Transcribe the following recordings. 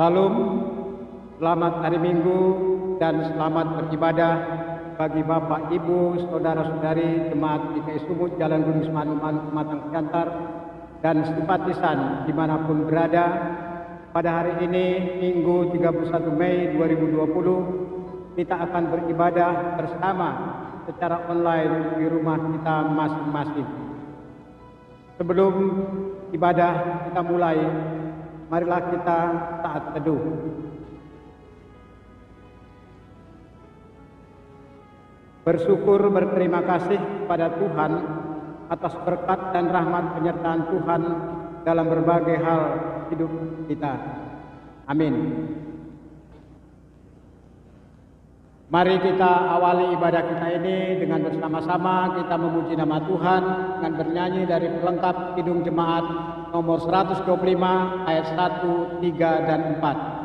Salam, selamat hari Minggu dan selamat beribadah bagi Bapak, Ibu, Saudara-saudari Jemaat GKI Sumut Jalan Gunung Semanum Pematang Siantar dan simpatisan dimanapun berada. Pada hari ini, Minggu 31 Mei 2020, kita akan beribadah bersama secara online di rumah kita masing-masing. Sebelum ibadah kita mulai, marilah kita taat teduh. Bersyukur berterima kasih kepada Tuhan atas berkat dan rahmat penyertaan Tuhan dalam berbagai hal hidup kita. Amin. Mari kita awali ibadah kita ini dengan bersama-sama kita memuji nama Tuhan dengan bernyanyi dari pelengkap Kidung Jemaat nomor 125 ayat 1, 3, dan 4.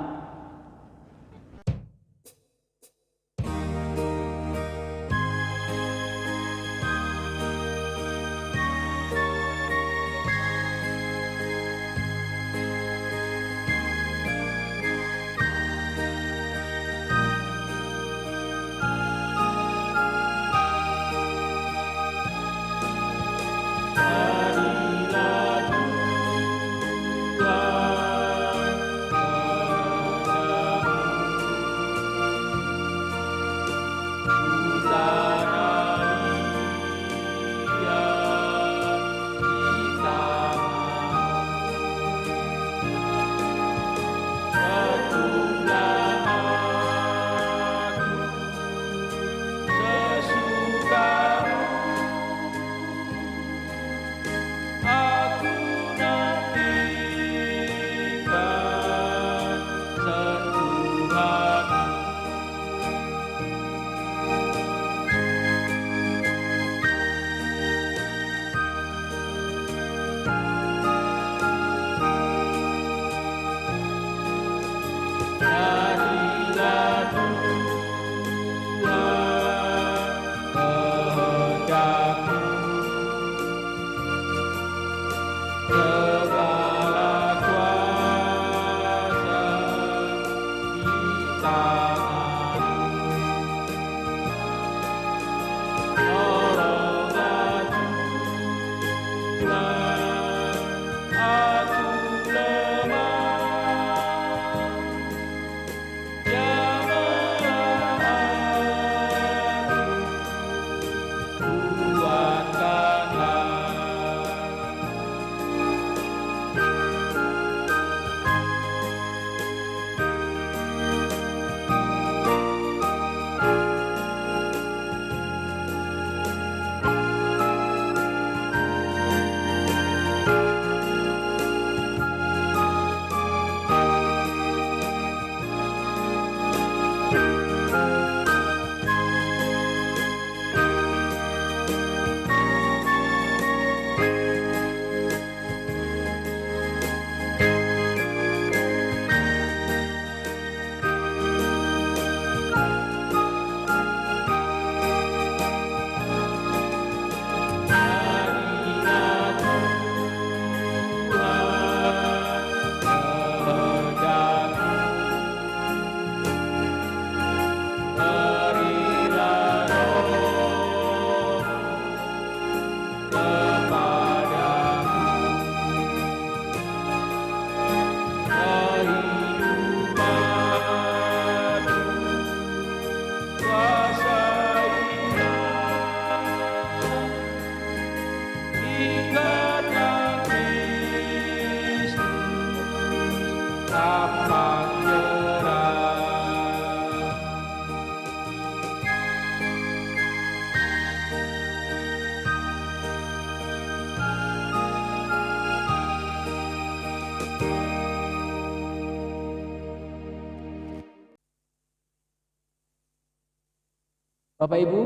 Bapak Ibu,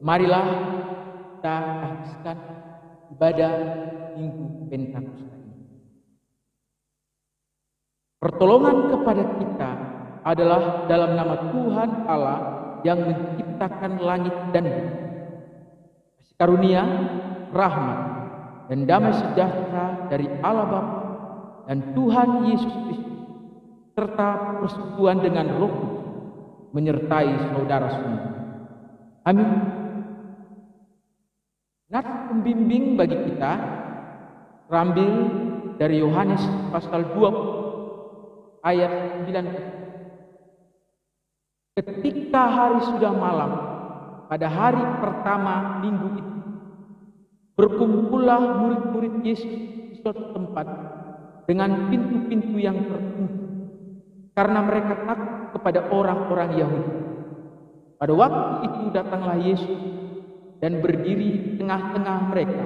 marilah kita habiskan ibadah Minggu Pentakosta ini. Pertolongan kepada kita adalah dalam nama Tuhan Allah yang menciptakan langit dan bumi. Kasih karunia, rahmat, dan damai sejahtera dari Allah Bapa dan Tuhan Yesus Kristus serta persekutuan dengan Roh Kudus menyertai saudara semua. Amin. Nats pembimbing bagi kita terambil dari Yohanes pasal 20 ayat 9. Ketika hari sudah malam, pada hari pertama minggu itu, berkumpullah murid-murid Yesus di suatu tempat dengan pintu-pintu yang terkunci, karena mereka takut kepada orang-orang Yahudi. Pada waktu itu datanglah Yesus dan berdiri di tengah-tengah mereka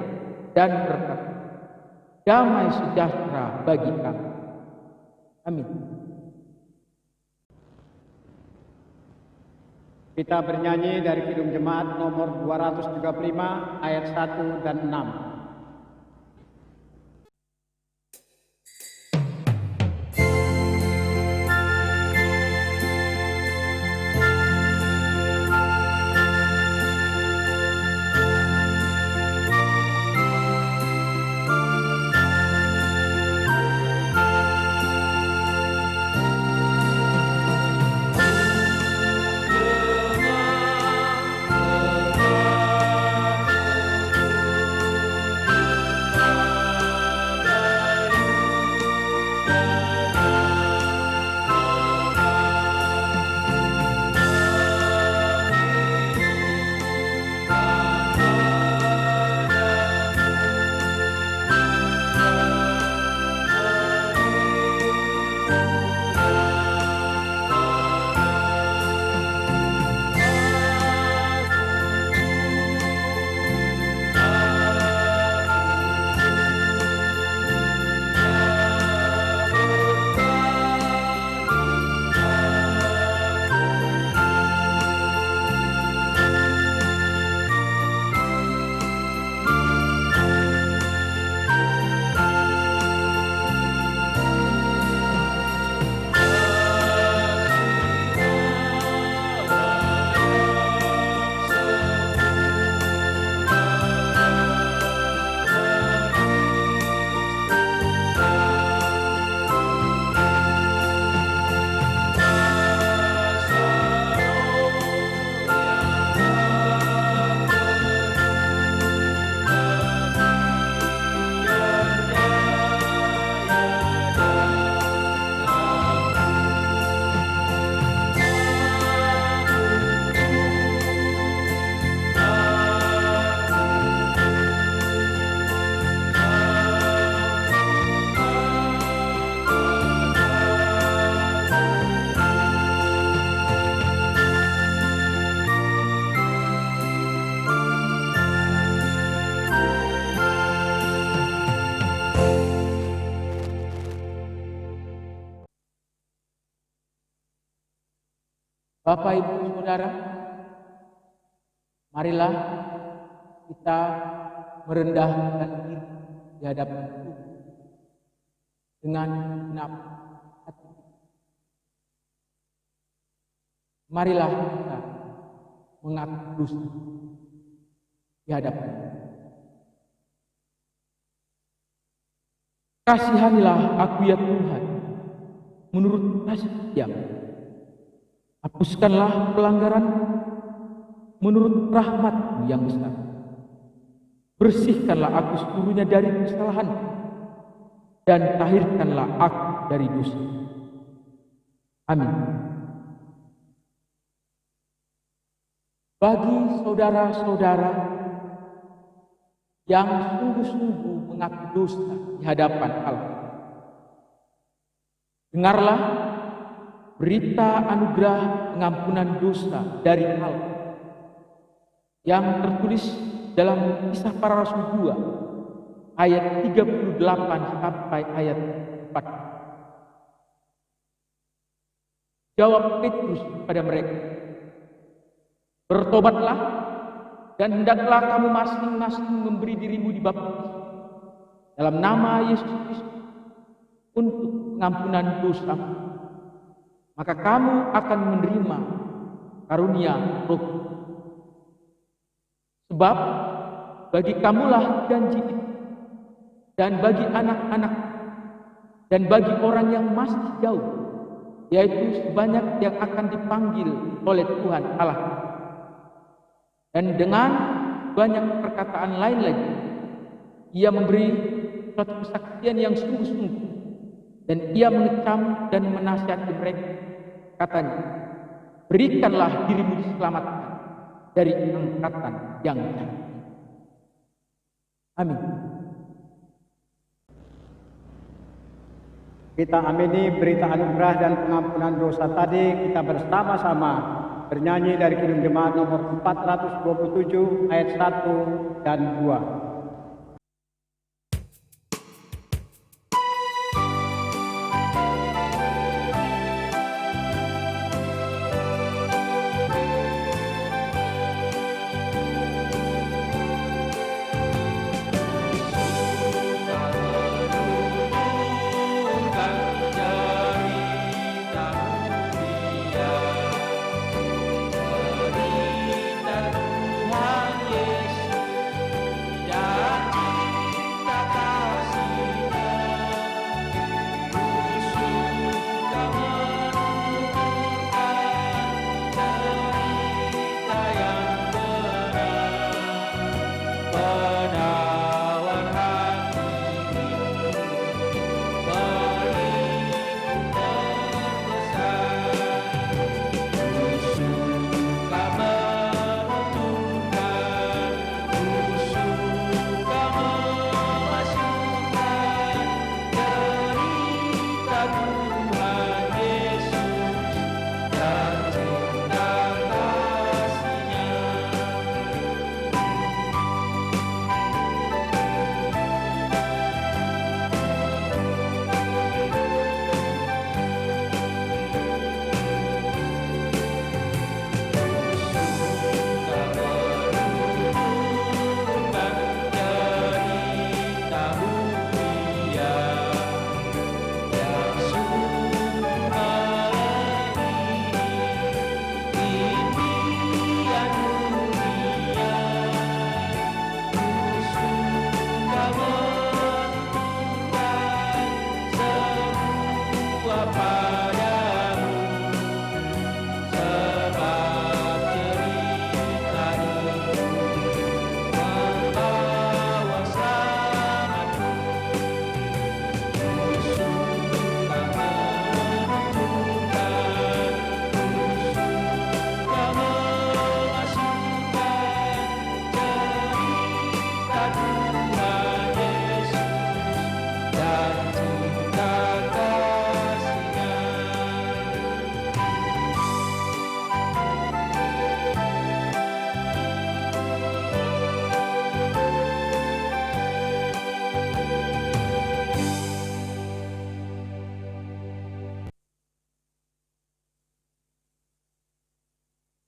dan berkata, "Damai sejahtera bagi kamu." Amin. Kita bernyanyi dari Kidung Jemaat nomor 235 ayat 1 dan 6. Bapak, Ibu, Saudara, marilah kita merendahkan diri di hadapan Tuhan dengan genap hati. Marilah kita mengaku dosa di hadapan Tuhan. Kasihanilah aku ya Tuhan, menurut kasih setiamu. Hapuskanlah pelanggaran menurut rahmat-Mu yang besar. Bersihkanlah aku seluruhnya dari kesalahan, dan tahirkanlah aku dari dosa. Amin. Bagi saudara-saudara yang sungguh-sungguh mengaku dosa di hadapan Allah, dengarlah berita anugerah pengampunan dosa dari Allah yang tertulis dalam Kisah Para Rasul 2 ayat 38 sampai ayat 4. Jawab Petrus kepada mereka, "Bertobatlah dan hendaklah kamu masing-masing memberi dirimu dibaptis dalam nama Yesus Kristus untuk pengampunan dosa. Maka kamu akan menerima karunia Roh. Sebab bagi kamulah janji itu, dan bagi anak-anak, dan bagi orang yang masih jauh, yaitu sebanyak yang akan dipanggil oleh Tuhan Allah. Dan dengan banyak perkataan lain lagi, ia memberi suatu kesaksian yang sungguh-sungguh, dan ia mengecam dan menasihati mereka. Katanya, berikanlah dirimu diselamatkan dari angkatan yang jahat. Amin. Kita amini berita anugerah dan pengampunan dosa tadi. Kita bersama-sama bernyanyi dari Kidung Jemaat nomor 427 ayat 1 dan 2.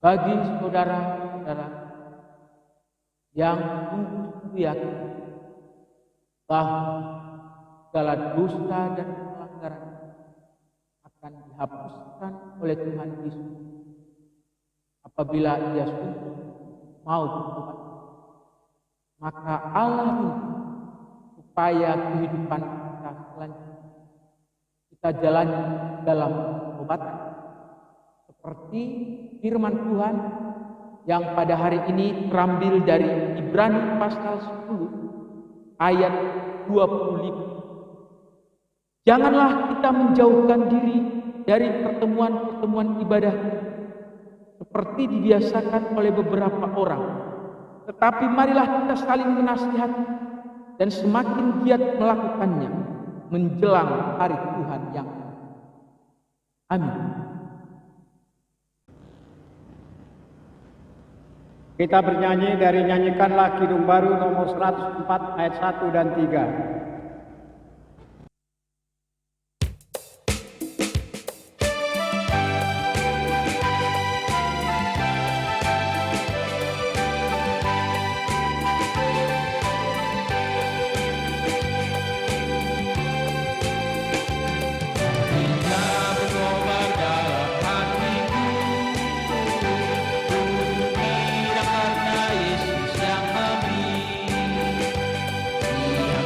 Bagi saudara-saudara yang sungguh yakin bahwa segala dosa dan pelanggaran akan dihapuskan oleh Tuhan Yesus apabila ia sungguh mau bertobat, maka Allah rindu supaya kehidupan kita selanjutnya kita jalani dalam pertobatan seperti firman Tuhan yang pada hari ini terambil dari Ibrani pasal 10 ayat 25. Janganlah kita menjauhkan diri dari pertemuan-pertemuan ibadah seperti dibiasakan oleh beberapa orang, tetapi marilah kita saling menasihati dan semakin giat melakukannya menjelang hari Tuhan yang amin. Kita bernyanyi dari Nyanyikanlah Kidung Baru nomor 104 ayat 1 dan 3.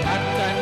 Karena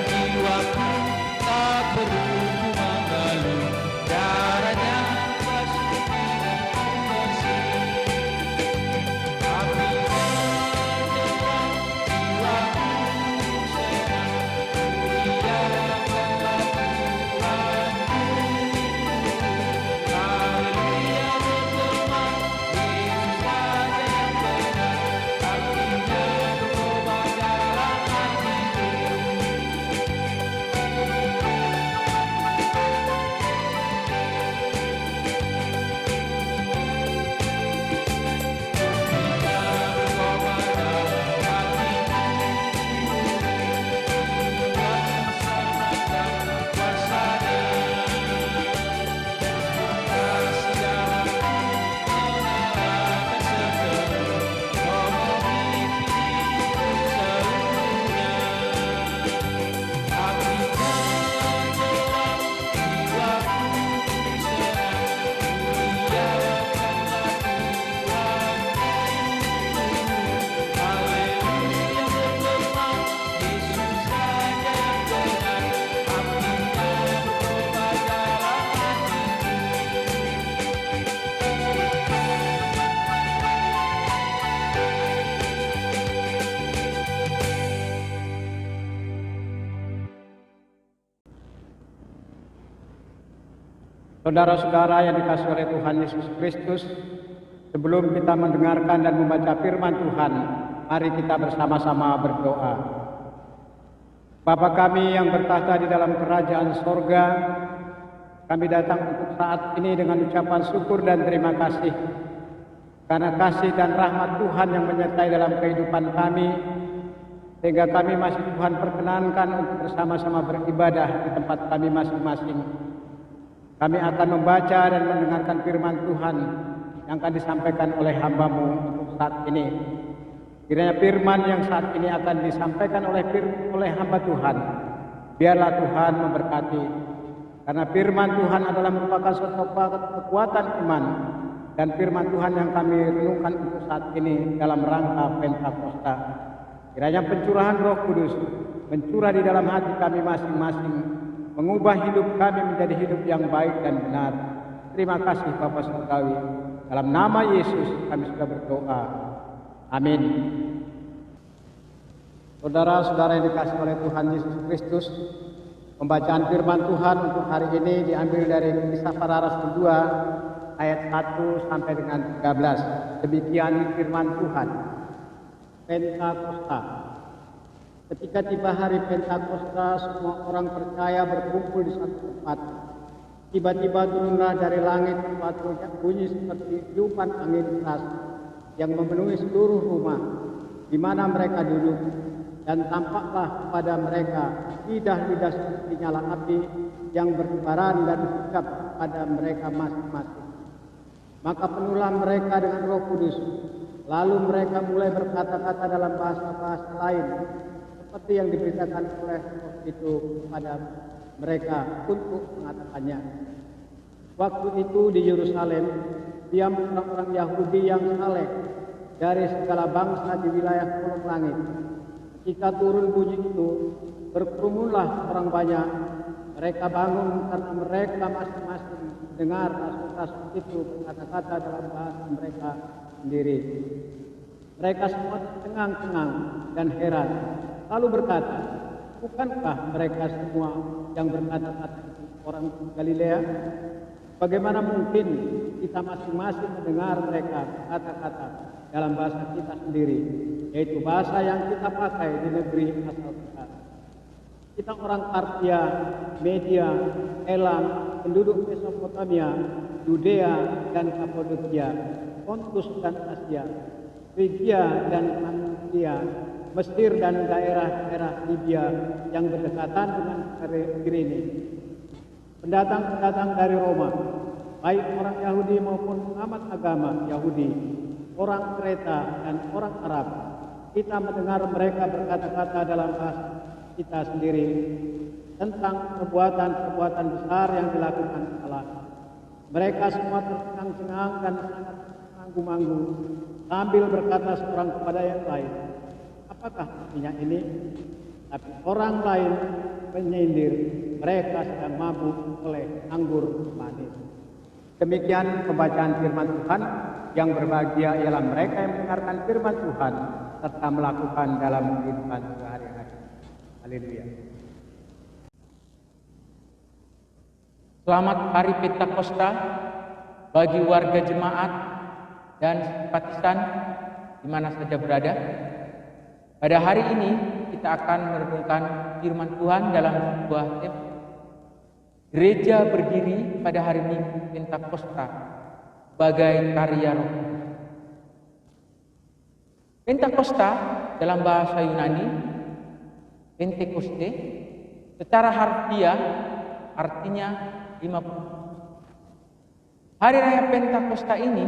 Saudara-saudara yang dikasihi oleh Tuhan Yesus Kristus, sebelum kita mendengarkan dan membaca firman Tuhan, mari kita bersama-sama berdoa. Bapa kami yang bertahta di dalam kerajaan sorga, kami datang untuk saat ini dengan ucapan syukur dan terima kasih, karena kasih dan rahmat Tuhan yang menyertai dalam kehidupan kami, sehingga kami masih Tuhan perkenankan untuk bersama-sama beribadah di tempat kami masing-masing. Kami akan membaca dan mendengarkan firman Tuhan yang akan disampaikan oleh hamba-Mu untuk saat ini. Kiranya firman yang saat ini akan disampaikan oleh hamba Tuhan, biarlah Tuhan memberkati. Karena firman Tuhan adalah merupakan suatu kekuatan iman, dan firman Tuhan yang kami renungkan untuk saat ini dalam rangka Pentakosta. Kiranya pencurahan Roh Kudus mencurah di dalam hati kami masing-masing, mengubah hidup kami menjadi hidup yang baik dan benar. Terima kasih Bapa Surgawi. Dalam nama Yesus kami sudah berdoa. Amin. Saudara-saudara yang dikasihi oleh Tuhan Yesus Kristus, pembacaan firman Tuhan untuk hari ini diambil dari Kisah Para Rasul 2 ayat 1 sampai dengan 13. Demikian firman Tuhan. Pentakosta. Ketika tiba hari Pentakosta, semua orang percaya berkumpul di satu tempat. Tiba-tiba turunlah dari langit suatu bunyi seperti tiupan angin keras yang memenuhi seluruh rumah di mana mereka duduk, dan tampaklah kepada mereka lidah-lidah seperti nyala api yang bertebaran dan menghingap pada mereka masing-masing. Maka penuhlah mereka dengan Roh Kudus, lalu mereka mulai berkata-kata dalam bahasa-bahasa lain seperti yang diberitakan oleh Roh itu kepada mereka untuk mengatakannya. Waktu itu di Yerusalem diam orang-orang Yahudi yang saleh dari segala bangsa di wilayah kolong langit. Ketika turun bunyi itu, berkerumunlah orang banyak. Mereka bangun karena mereka masing-masing dengar rasul-rasul itu berkata-kata dalam bahasa mereka sendiri. Mereka semua tercengang-cengang dan heran, lalu berkata, bukankah mereka semua yang berkata-kata orang Galilea? Bagaimana mungkin kita masing-masing mendengar mereka kata-kata dalam bahasa kita sendiri, yaitu bahasa yang kita pakai di negeri asal kita. Kita orang Partia, Media, Elam, penduduk Mesopotamia, Yudea dan Kapadokia, Pontus dan Asia, Frigia dan Pamfilia, Mesir dan daerah-daerah Libya yang berdekatan dengan Kirene. Pendatang-pendatang dari Roma, baik orang Yahudi maupun pengamat agama Yahudi, orang Kreta dan orang Arab, kita mendengar mereka berkata-kata dalam bahasa kita sendiri tentang perbuatan-perbuatan besar yang dilakukan Allah. Mereka semua tercengang-cengang dan sangat manggu-manggu sambil berkata seorang kepada yang lain, apakah artinya ini? Tapi orang lain menyindir, mereka sedang mabuk oleh anggur manis. Demikian pembacaan firman Tuhan. Yang berbahagia ialah mereka yang mendengarkan firman Tuhan serta melakukan dalam kehidupan sehari-hari. Haleluya. Selamat Hari Pentakosta bagi warga jemaat dan simpatisan di mana saja berada. Pada hari ini kita akan merenungkan firman Tuhan dalam sebuah tema. Gereja berdiri pada hari Minggu Pentakosta sebagai karya Roh. Pentakosta dalam bahasa Yunani, Pentekoste, secara harfiah artinya 50. Hari raya Pentakosta ini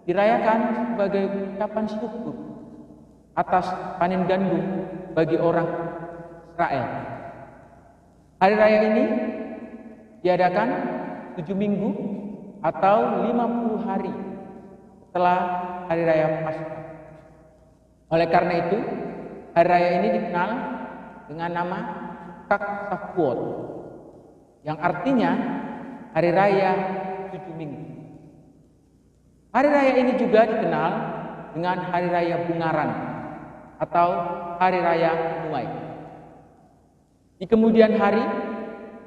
dirayakan sebagai ucapan syukur atas panen gandum bagi orang Israel. Hari raya ini diadakan 7 minggu atau 50 hari setelah hari raya Paskah. Oleh karena itu, hari raya ini dikenal dengan nama Chag Shavuot, yang artinya hari raya 7 minggu. Hari raya ini juga dikenal dengan hari raya Bungaran atau hari raya Menuai. Di kemudian hari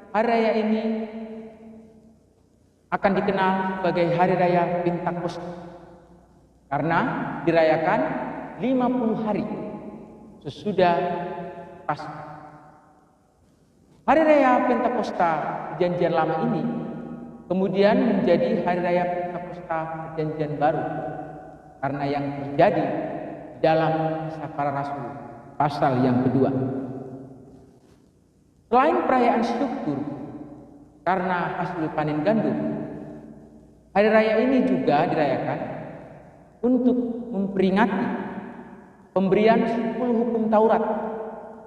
raya ini akan dikenal sebagai Hari Raya Pentakosta karena dirayakan 50 hari sesudah Paskah. Hari Raya Pentakosta Perjanjian Lama ini kemudian menjadi Hari Raya Pentakosta Perjanjian Baru karena yang terjadi dalam Kisah Para Rasul pasal yang kedua. Selain perayaan syukur karena hasil panen gandum, hari raya ini juga dirayakan untuk memperingati pemberian 10 hukum Taurat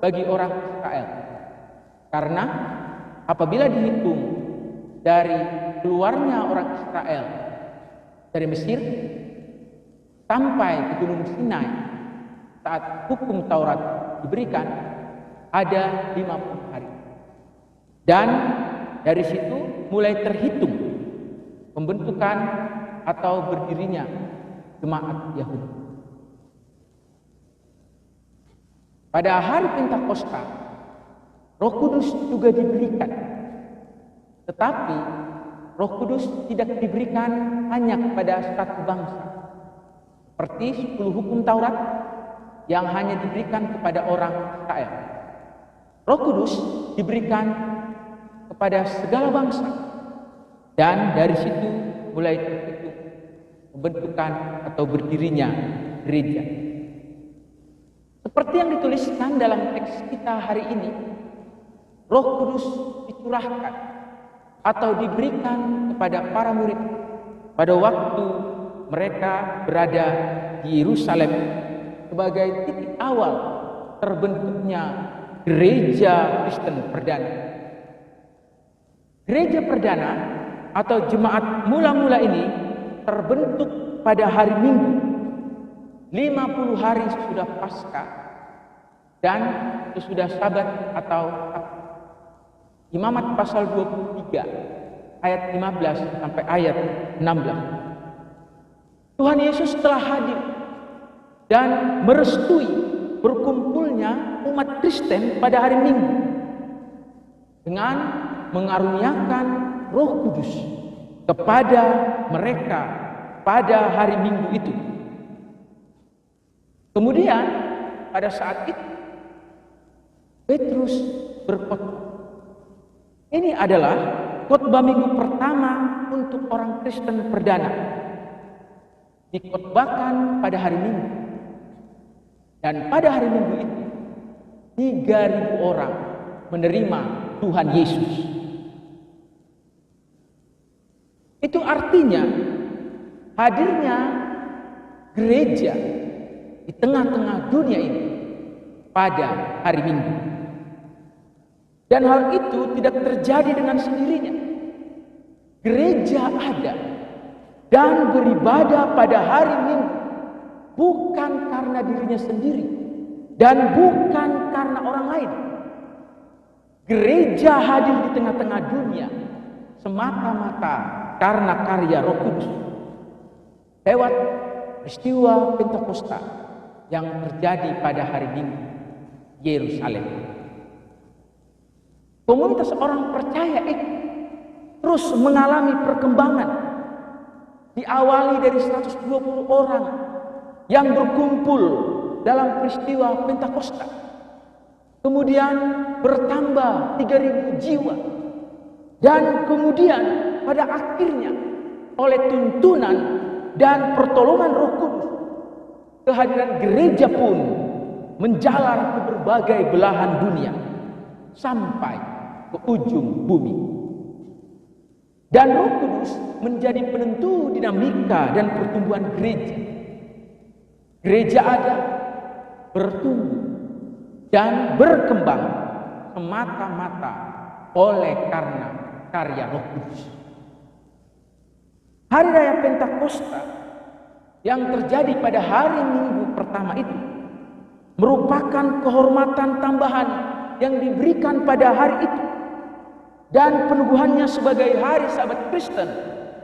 bagi orang Israel. Karena apabila dihitung dari keluarnya orang Israel dari Mesir sampai ke Gunung Sinai saat hukum Taurat diberikan ada 50 hari. Dan dari situ mulai terhitung pembentukan atau berdirinya jemaat Yahudi. Pada hari Pentakosta, Roh Kudus juga diberikan. Tetapi Roh Kudus tidak diberikan hanya kepada satu bangsa. Seperti 10 hukum Taurat yang hanya diberikan kepada orang Israel. Roh Kudus diberikan kepada segala bangsa, dan dari situ mulai terhitung pembentukan atau berdirinya gereja. Seperti yang dituliskan dalam teks kita hari ini, Roh Kudus dicurahkan atau diberikan kepada para murid pada waktu mereka berada di Yerusalem sebagai titik awal terbentuknya gereja Kristen perdana. Gereja perdana atau jemaat mula-mula ini terbentuk pada hari Minggu 50 hari sesudah Paskah dan sesudah Sabat atau Imamat pasal 23 ayat 15 sampai ayat 16. Tuhan Yesus telah hadir dan merestui berkumpulnya umat Kristen pada hari Minggu dengan mengaruniakan Roh Kudus kepada mereka pada hari Minggu itu. Kemudian pada saat itu Petrus berkhotbah. Ini adalah khotbah Minggu pertama untuk orang Kristen perdana. Dikhotbahkan pada hari Minggu. Dan pada hari Minggu itu 3.000 orang menerima Tuhan Yesus. Itu artinya hadirnya gereja di tengah-tengah dunia ini pada hari Minggu. Dan hal itu tidak terjadi dengan sendirinya. Gereja ada dan beribadah pada hari Minggu bukan karena dirinya sendiri dan bukan karena orang lain. Gereja hadir di tengah-tengah dunia semata-mata karena karya Roh Kudus lewat peristiwa Pentakosta yang terjadi pada hari Minggu Yerusalem. Komunitas orang percaya itu terus mengalami perkembangan. Diawali dari 120 orang yang berkumpul dalam peristiwa Pentakosta. Kemudian bertambah 3.000 jiwa. Dan kemudian pada akhirnya oleh tuntunan dan pertolongan Roh Kudus, kehadiran gereja pun menjalar ke berbagai belahan dunia sampai ke ujung bumi. Dan Roh Kudus menjadi penentu dinamika dan pertumbuhan gereja. Gereja ada, bertumbuh dan berkembang semata-mata oleh karena karya Roh Kudus. Hari Raya Pentakosta yang terjadi pada hari Minggu pertama itu merupakan kehormatan tambahan yang diberikan pada hari itu. Dan penubuhannya sebagai hari Sabat Kristen.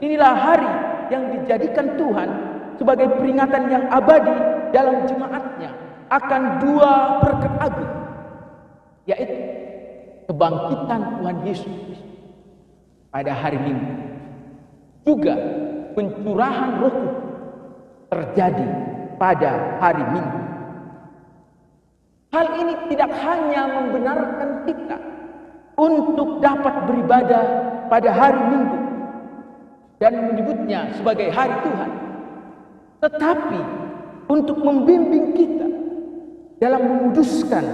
Inilah hari yang dijadikan Tuhan sebagai peringatan yang abadi dalam jemaatnya akan dua berkat agung, yaitu kebangkitan Tuhan Yesus pada hari Minggu juga pencurahan Roh Kudus terjadi pada hari Minggu. Hal ini tidak hanya membenarkan kita untuk dapat beribadah pada hari Minggu dan menyebutnya sebagai hari Tuhan, tetapi untuk membimbing kita dalam menguduskan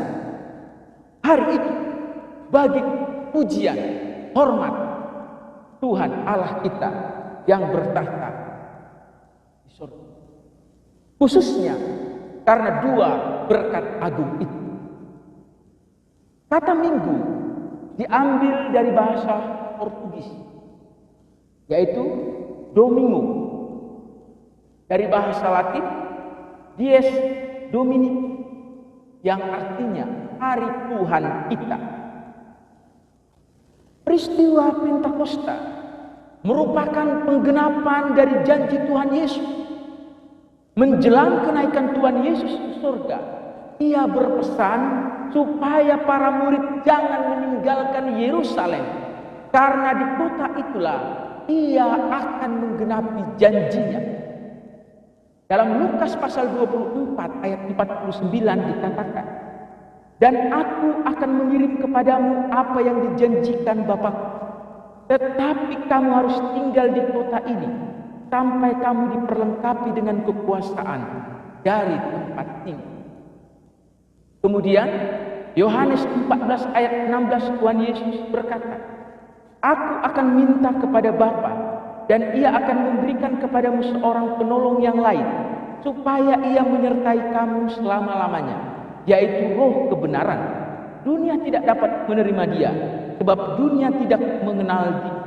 hari itu bagi pujian, hormat Tuhan Allah kita yang bertahta di surga. Khususnya karena dua berkat agung itu. Kata Minggu diambil dari bahasa Portugis, yaitu Domingo, dari bahasa Latin Dies Domini, yang artinya hari Tuhan kita. Peristiwa Pentakosta merupakan penggenapan dari janji Tuhan Yesus. Menjelang kenaikan Tuhan Yesus ke surga, Ia berpesan supaya para murid jangan meninggalkan Yerusalem, karena di kota itulah Ia akan menggenapi janjinya. Dalam Lukas pasal 24 ayat 49 dikatakan, "Dan aku akan mengirim kepadamu apa yang dijanjikan Bapa-Ku, tetapi kamu harus tinggal di kota ini sampai kamu diperlengkapi dengan kekuasaan dari tempat ini." Kemudian Yohanes 14 ayat 16 Tuhan Yesus berkata, "Aku akan minta kepada Bapa, dan Ia akan memberikan kepadamu seorang penolong yang lain, supaya Ia menyertai kamu selama-lamanya, yaitu Roh kebenaran. Dunia tidak dapat menerima Dia, sebab dunia tidak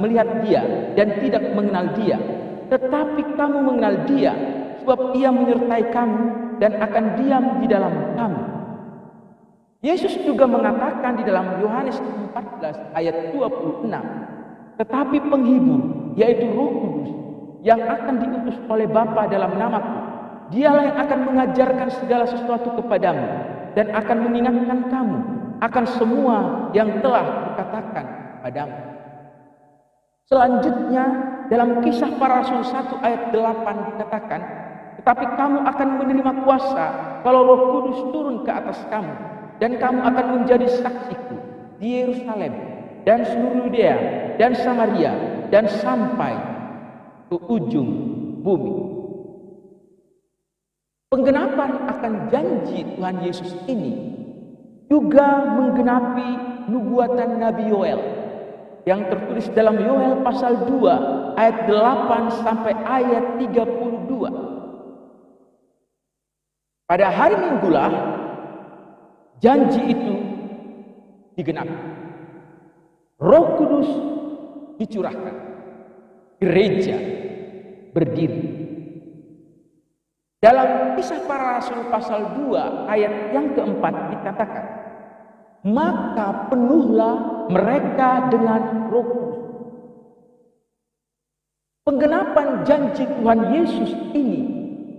melihat Dia dan tidak mengenal Dia. Tetapi kamu mengenal Dia, sebab Ia menyertai kamu dan akan diam di dalam kamu." Yesus juga mengatakan di dalam Yohanes 14 ayat 26, "Tetapi penghibur, yaitu Roh Kudus, yang akan diutus oleh Bapa dalam namaku, Dialah yang akan mengajarkan segala sesuatu kepadamu dan akan mengingatkan kamu akan semua yang telah kukatakan padamu." Selanjutnya dalam Kisah Para Rasul 1 ayat 8 dikatakan, "Tetapi kamu akan menerima kuasa kalau Roh Kudus turun ke atas kamu, dan kamu akan menjadi saksiku di Yerusalem dan seluruh Yudea dan Samaria dan sampai ke ujung bumi." Penggenapan akan janji Tuhan Yesus ini juga menggenapi nubuatan Nabi Yoel yang tertulis dalam Yoel pasal 2 ayat 8 sampai ayat 32. Pada hari Minggulah janji itu digenapi. Roh Kudus dicurahkan. Gereja berdiri. Dalam Kisah Para Rasul pasal 2 ayat yang keempat dikatakan, "Maka penuhlah mereka dengan Roh Kudus." Penggenapan janji Tuhan Yesus ini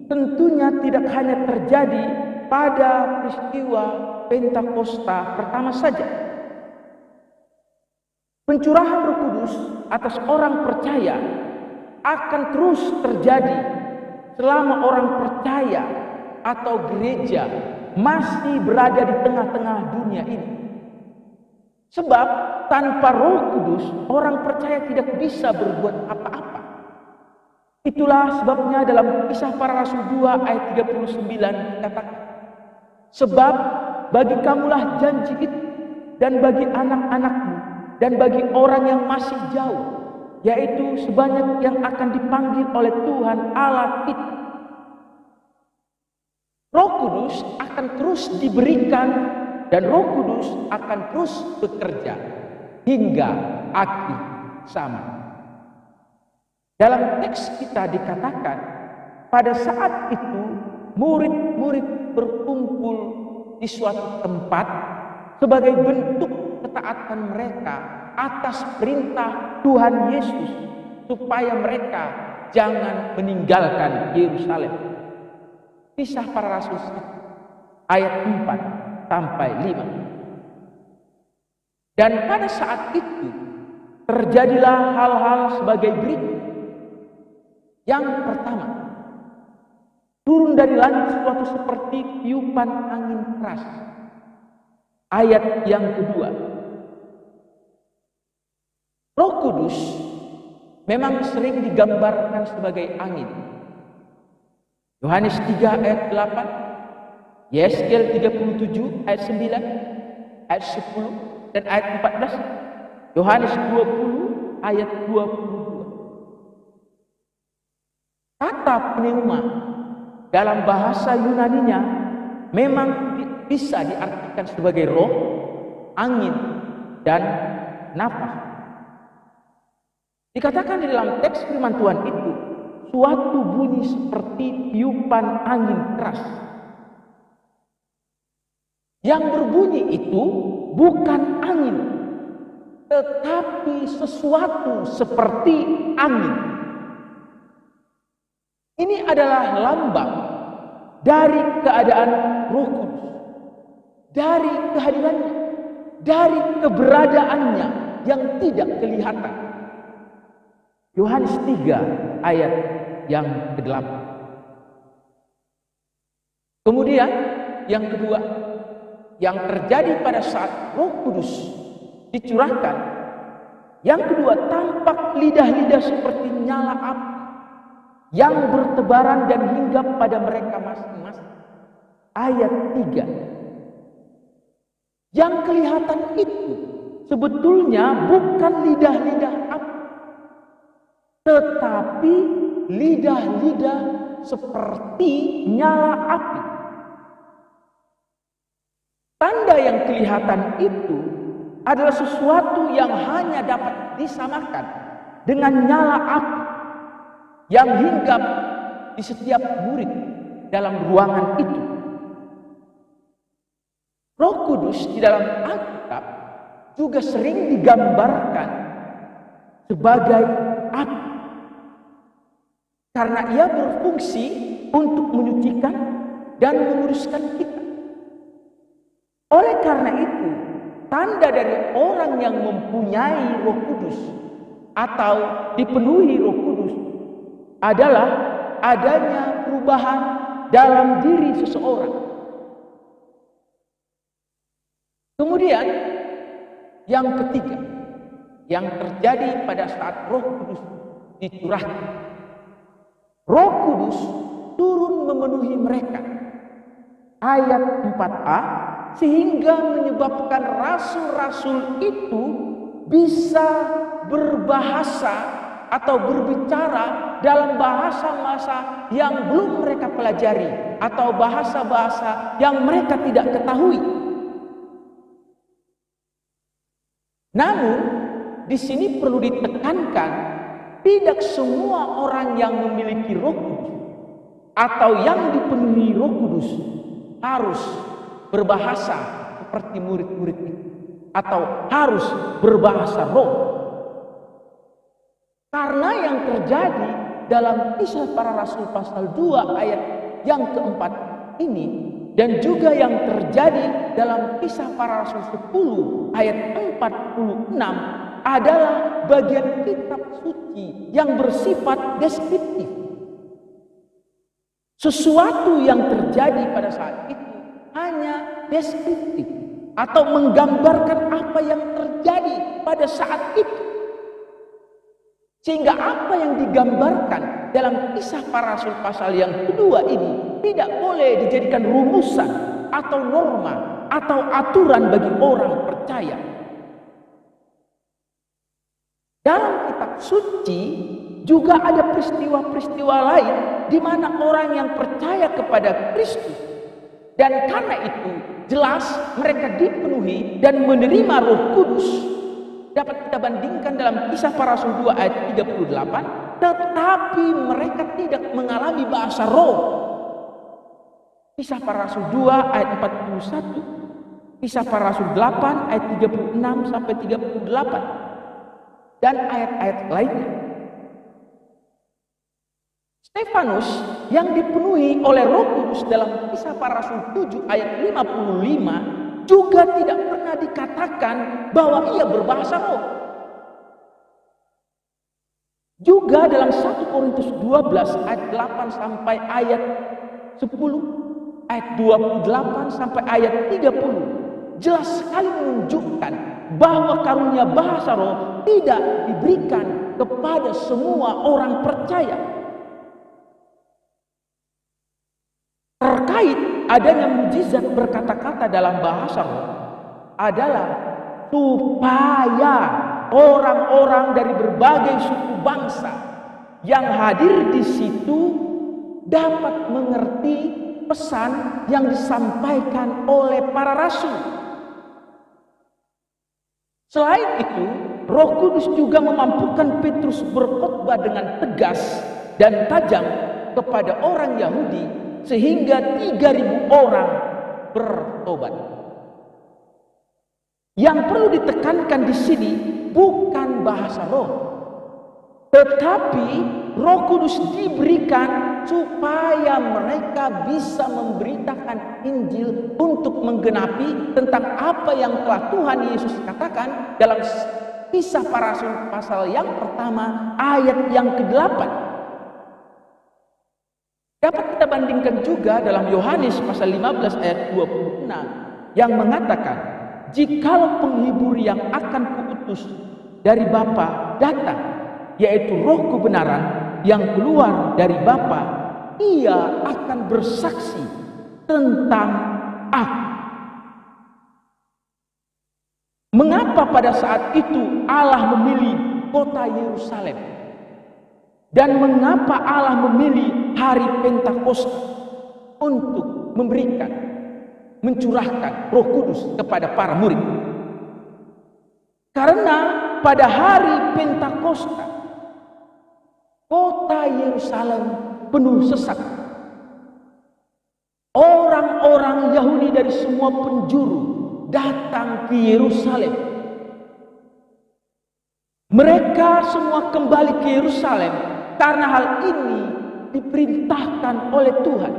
tentunya tidak hanya terjadi pada peristiwa Pentakosta pertama saja. Pencurahan Roh Kudus atas orang percaya akan terus terjadi selama orang percaya atau gereja masih berada di tengah-tengah dunia ini. Sebab tanpa Roh Kudus orang percaya tidak bisa berbuat apa-apa. Itulah sebabnya dalam Kisah Para Rasul 2 ayat 39 dikatakan, "Sebab bagi kamulah janji itu, dan bagi anak-anakmu, dan bagi orang yang masih jauh, yaitu sebanyak yang akan dipanggil oleh Tuhan Allah kita." Roh Kudus akan terus diberikan dan Roh Kudus akan terus bekerja hingga akhir zaman. Dalam teks kita dikatakan, pada saat itu murid-murid berkumpul di suatu tempat sebagai bentuk ketaatan mereka atas perintah Tuhan Yesus supaya mereka jangan meninggalkan Yerusalem. Kisah Para Rasul 1 ayat 4 sampai 5. Dan pada saat itu terjadilah hal-hal sebagai berikut. Yang pertama, turun dari langit sesuatu seperti tiupan angin keras. Ayat yang kedua, Roh Kudus memang sering digambarkan sebagai angin. Yohanes 3 ayat 8, Yeskel 37 ayat 9, ayat 10 dan ayat 14, Yohanes 20 ayat 22. Kata pneuma dalam bahasa Yunaninya memang bisa diartikan sebagai roh, angin, dan nafas. Dikatakan di dalam teks firman Tuhan itu, suatu bunyi seperti tiupan angin keras. Yang berbunyi itu bukan angin, tetapi sesuatu seperti angin. Ini adalah lambang dari keadaan Roh Kudus, dari kehadirannya, dari keberadaannya yang tidak kelihatan. Yohanes 3 ayat yang ke-8. Kemudian yang kedua, yang terjadi pada saat Roh Kudus dicurahkan, yang kedua, tampak lidah-lidah seperti nyala api yang bertebaran dan hinggap pada mereka masing-masing. Ayat 3. Yang kelihatan itu sebetulnya bukan lidah-lidah api, tetapi lidah-lidah seperti nyala api. Tanda yang kelihatan itu adalah sesuatu yang hanya dapat disamakan dengan nyala api yang hinggap di setiap murid dalam ruangan itu. Roh Kudus di dalam Alkitab juga sering digambarkan sebagai api, karena ia berfungsi untuk menyucikan dan menguruskan kita. Oleh karena itu, tanda dari orang yang mempunyai Roh Kudus atau dipenuhi Roh Kudus adalah adanya perubahan dalam diri seseorang. Kemudian yang ketiga, yang terjadi pada saat Roh Kudus dicurahkan, Roh Kudus turun memenuhi mereka. Ayat 4a, sehingga menyebabkan rasul-rasul itu bisa berbahasa atau berbicara dalam bahasa-bahasa yang belum mereka pelajari atau bahasa-bahasa yang mereka tidak ketahui. Namun di sini perlu ditekankan, tidak semua orang yang memiliki Roh Kudus atau yang dipenuhi Roh Kudus harus berbahasa seperti murid-murid itu atau harus berbahasa roh. Karena yang terjadi dalam Kisah Para Rasul pasal 2 ayat yang keempat ini, dan juga yang terjadi dalam Kisah Para Rasul 10 ayat 46 adalah bagian kitab suci yang bersifat deskriptif. Sesuatu yang terjadi pada saat itu hanya deskriptif atau menggambarkan apa yang terjadi pada saat itu. Sehingga apa yang digambarkan dalam Kisah Para Rasul pasal yang kedua ini tidak boleh dijadikan rumusan atau norma atau aturan bagi orang percaya. Dalam kitab suci juga ada peristiwa-peristiwa lain di mana orang yang percaya kepada Kristus, dan karena itu jelas mereka dipenuhi dan menerima Roh Kudus. Dapat kita bandingkan dalam Kisah Para Rasul 2 ayat 38, tetapi mereka tidak mengalami bahasa roh. Kisah Para Rasul 2 ayat 41, Kisah Para Rasul 8 ayat 36 sampai 38, dan ayat-ayat lainnya. Stefanus yang dipenuhi oleh Roh Kudus dalam Kisah Para Rasul 7 ayat 55 juga tidak pernah dikatakan bahwa ia berbahasa roh. Juga dalam 1 Korintus 12 ayat 8 sampai ayat 10, ayat 28 sampai ayat 30 jelas sekali menunjukkan bahwa karunia bahasa roh tidak diberikan kepada semua orang percaya. Terkait adanya mujizat berkata-kata dalam bahasa roh adalah supaya orang-orang dari berbagai suku bangsa yang hadir di situ dapat mengerti pesan yang disampaikan oleh para rasul. Selain itu, Roh Kudus juga memampukan Petrus berkhotbah dengan tegas dan tajam kepada orang Yahudi sehingga 3.000 orang bertobat. Yang perlu ditekankan di sini bukan bahasa roh, tetapi Roh Kudus diberikan supaya mereka bisa memberitakan Injil untuk menggenapi tentang apa yang telah Tuhan Yesus katakan dalam Kisah Para Rasul pasal yang pertama ayat yang ke-8. Dapat kita bandingkan juga dalam Yohanes pasal 15 ayat 26 yang mengatakan, jikalau penghibur yang akan kuutus dari Bapa datang, yaitu Roh kebenaran yang keluar dari Bapa, ia akan bersaksi tentang aku. Mengapa pada saat itu Allah memilih kota Yerusalem? Dan mengapa Allah memilih hari Pentakosta untuk memberikan, mencurahkan Roh Kudus kepada para murid? Karena pada hari Pentakosta kota Yerusalem penuh sesak. Orang-orang Yahudi dari semua penjuru datang ke Yerusalem. Mereka semua kembali ke Yerusalem karena hal ini diperintahkan oleh Tuhan.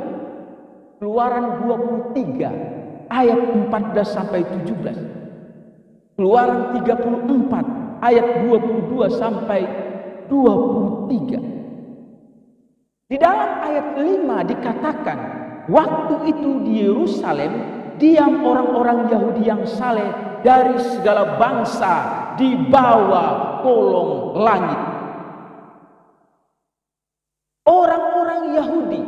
Keluaran 23 ayat 14 sampai 17. Keluaran 34 ayat 22 sampai 23. Di dalam ayat 5 dikatakan, waktu itu di Yerusalem diam orang-orang Yahudi yang saleh dari segala bangsa di bawah kolong langit. Orang-orang Yahudi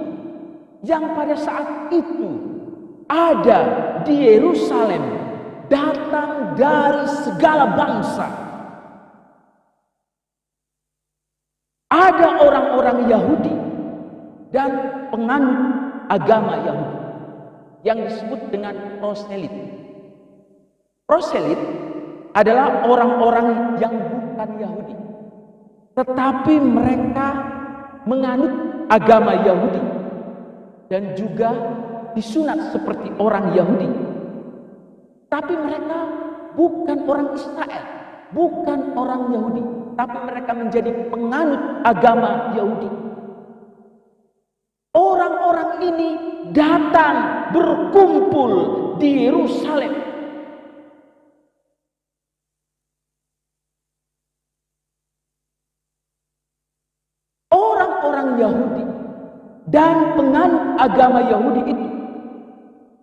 yang pada saat itu ada di Yerusalem datang dari segala bangsa. Ada orang-orang Yahudi dan penganut agama Yahudi yang disebut dengan proselit. Proselit adalah orang-orang yang bukan Yahudi, tetapi mereka menganut agama Yahudi dan juga disunat seperti orang Yahudi. Tapi mereka bukan orang Israel, bukan orang Yahudi, tapi mereka menjadi penganut agama Yahudi. Orang-orang ini datang berkumpul di Yerusalem. Orang-orang Yahudi dan penganut agama Yahudi itu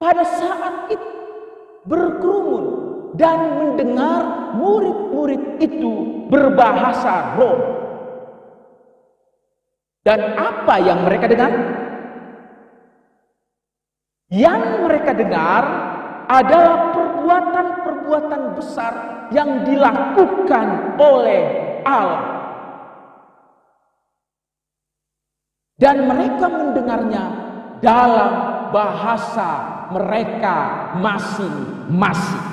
pada saat itu berkerumun dan mendengar murid-murid itu berbahasa roh. Dan apa yang mereka dengar? Yang mereka dengar adalah perbuatan-perbuatan besar yang dilakukan oleh Allah. Dan mereka mendengarnya dalam bahasa mereka masing-masing.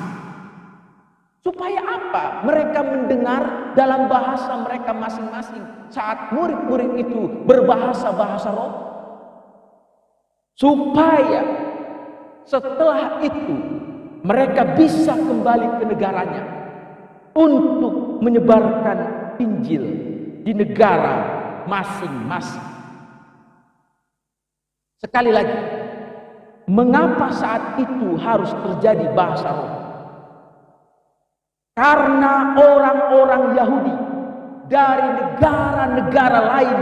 Supaya apa? Mereka mendengar dalam bahasa mereka masing-masing saat murid-murid itu berbahasa-bahasa roh. Supaya setelah itu mereka bisa kembali ke negaranya untuk menyebarkan Injil di negara masing-masing. Sekali lagi, mengapa saat itu harus terjadi bahasa roh? Karena orang-orang Yahudi dari negara-negara lain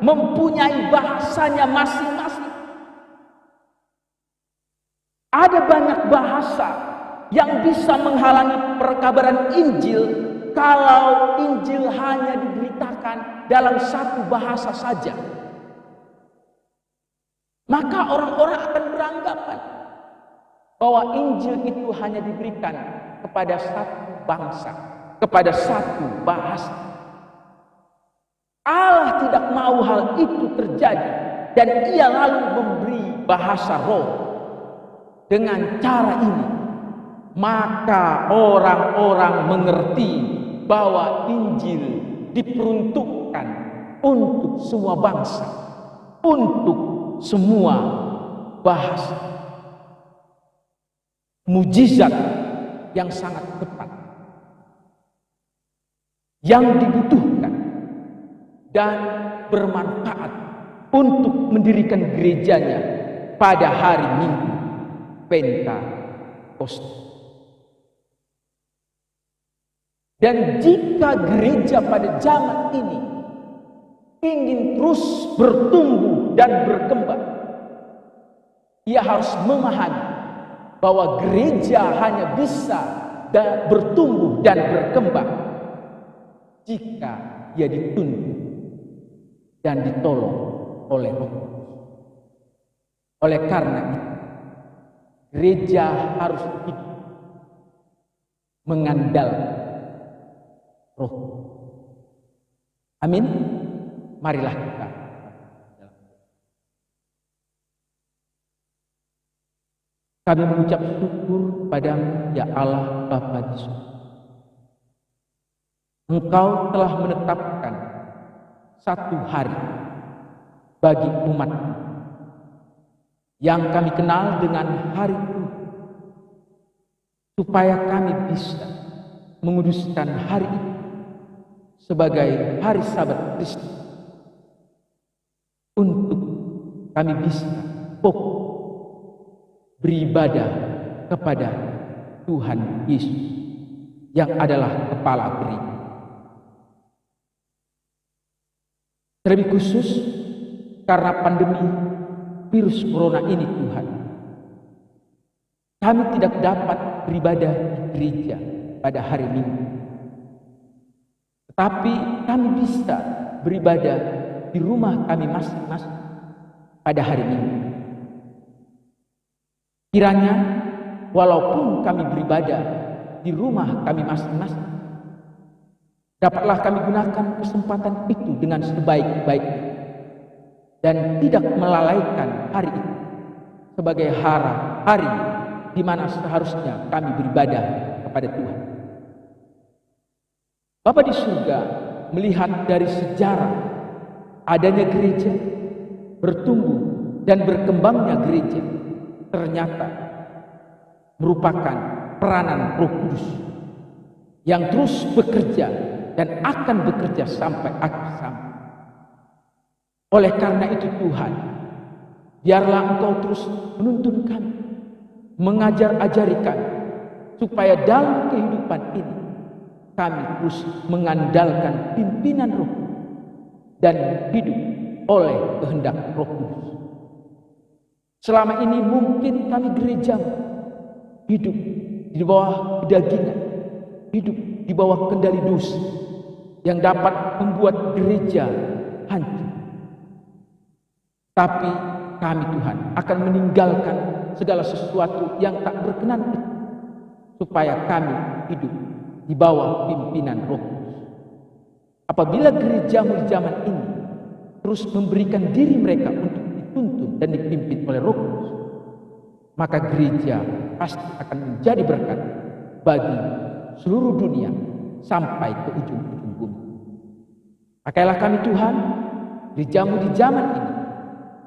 mempunyai bahasanya masing-masing. Ada banyak bahasa yang bisa menghalangi perkabaran Injil kalau Injil hanya diberitakan dalam satu bahasa saja. Maka orang-orang akan beranggapan bahwa Injil itu hanya diberikan kepada satu bangsa, kepada satu bahasa. Allah tidak mau hal itu terjadi, dan Ia lalu memberi bahasa roh dengan cara ini. Maka orang-orang mengerti bahwa Injil diperuntukkan untuk semua bangsa, untuk semua bahasa. Mujizat yang sangat tepat yang dibutuhkan dan bermanfaat untuk mendirikan gerejanya pada hari Minggu Pentakosta. Dan jika gereja pada zaman ini ingin terus bertumbuh dan berkembang, ia harus memahami bahwa gereja hanya bisa bertumbuh dan berkembang jika ia dituntun dan ditolong oleh Roh Kudus. Oleh karena itu, gereja harus hidup mengandalkan Roh. Amin. Marilah kita. Kami mengucap syukur padamu, ya Allah Bapa di surga. Engkau telah menetapkan satu hari bagi umat yang kami kenal dengan hari Tuhan, supaya kami bisa menguduskan hari itu sebagai hari Sabat Kristus, untuk kami bisa fokus beribadah kepada Tuhan Yesus yang adalah kepala gereja. Terlebih khusus karena pandemi virus corona ini, Tuhan, kami tidak dapat beribadah di gereja pada hari Minggu, tetapi kami bisa beribadah di rumah kami masing-masing pada hari Minggu. Kiranya walaupun kami beribadah di rumah kami masing-masing, dapatlah kami gunakan kesempatan itu dengan sebaik-baiknya dan tidak melalaikan hari itu sebagai hari di mana seharusnya kami beribadah kepada Tuhan. Bapa di surga melihat dari sejarah adanya gereja, bertumbuh dan berkembangnya gereja, ternyata merupakan peranan Roh Kudus yang terus bekerja dan akan bekerja sampai akhir zaman. Oleh karena itu Tuhan, biarlah Engkau terus menuntun kami, mengajar-ajari kami, supaya dalam kehidupan ini kami terus mengandalkan pimpinan Roh dan hidup oleh kehendak Roh Kudus. Selama ini mungkin kami gereja hidup di bawah kedagingan, hidup di bawah kendali dosa yang dapat membuat gereja hancur. Tapi kami Tuhan akan meninggalkan segala sesuatu yang tak berkenan itu, supaya kami hidup di bawah pimpinan Roh Kudus. Apabila gerejamu di zaman ini terus memberikan diri mereka untuk dituntun dan dipimpin oleh Roh Kudus, maka gereja pasti akan menjadi berkat bagi seluruh dunia sampai ke ujung-ujung bumi. Pakailah kami Tuhan, gerejamu di zaman ini,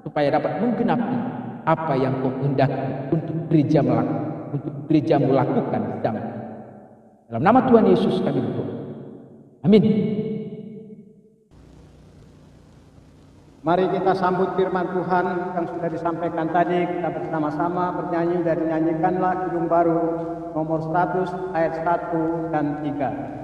supaya dapat menggenapi apa yang Kau kehendaki untuk gerejamu lakukan di zaman ini. Dalam nama Tuhan Yesus kami berdoa. Amin. Mari kita sambut firman Tuhan yang sudah disampaikan tadi. Kita bersama-sama bernyanyi dan nyanyikanlah Kidung Baru nomor 100 ayat 1 dan 3.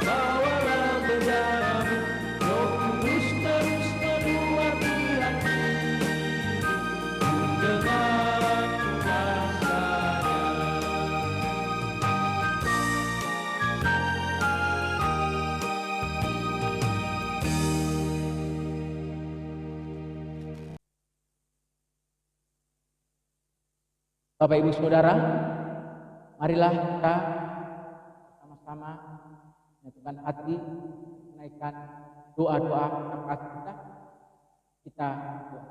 bawalah bendera-Mu, Roh Kudus terus menuapi hati, dengan kuasanya. Bapak Ibu Saudara, marilah kita sama-sama menyatukan hati, menaikkan doa-doa syafaat kita. Kita doa.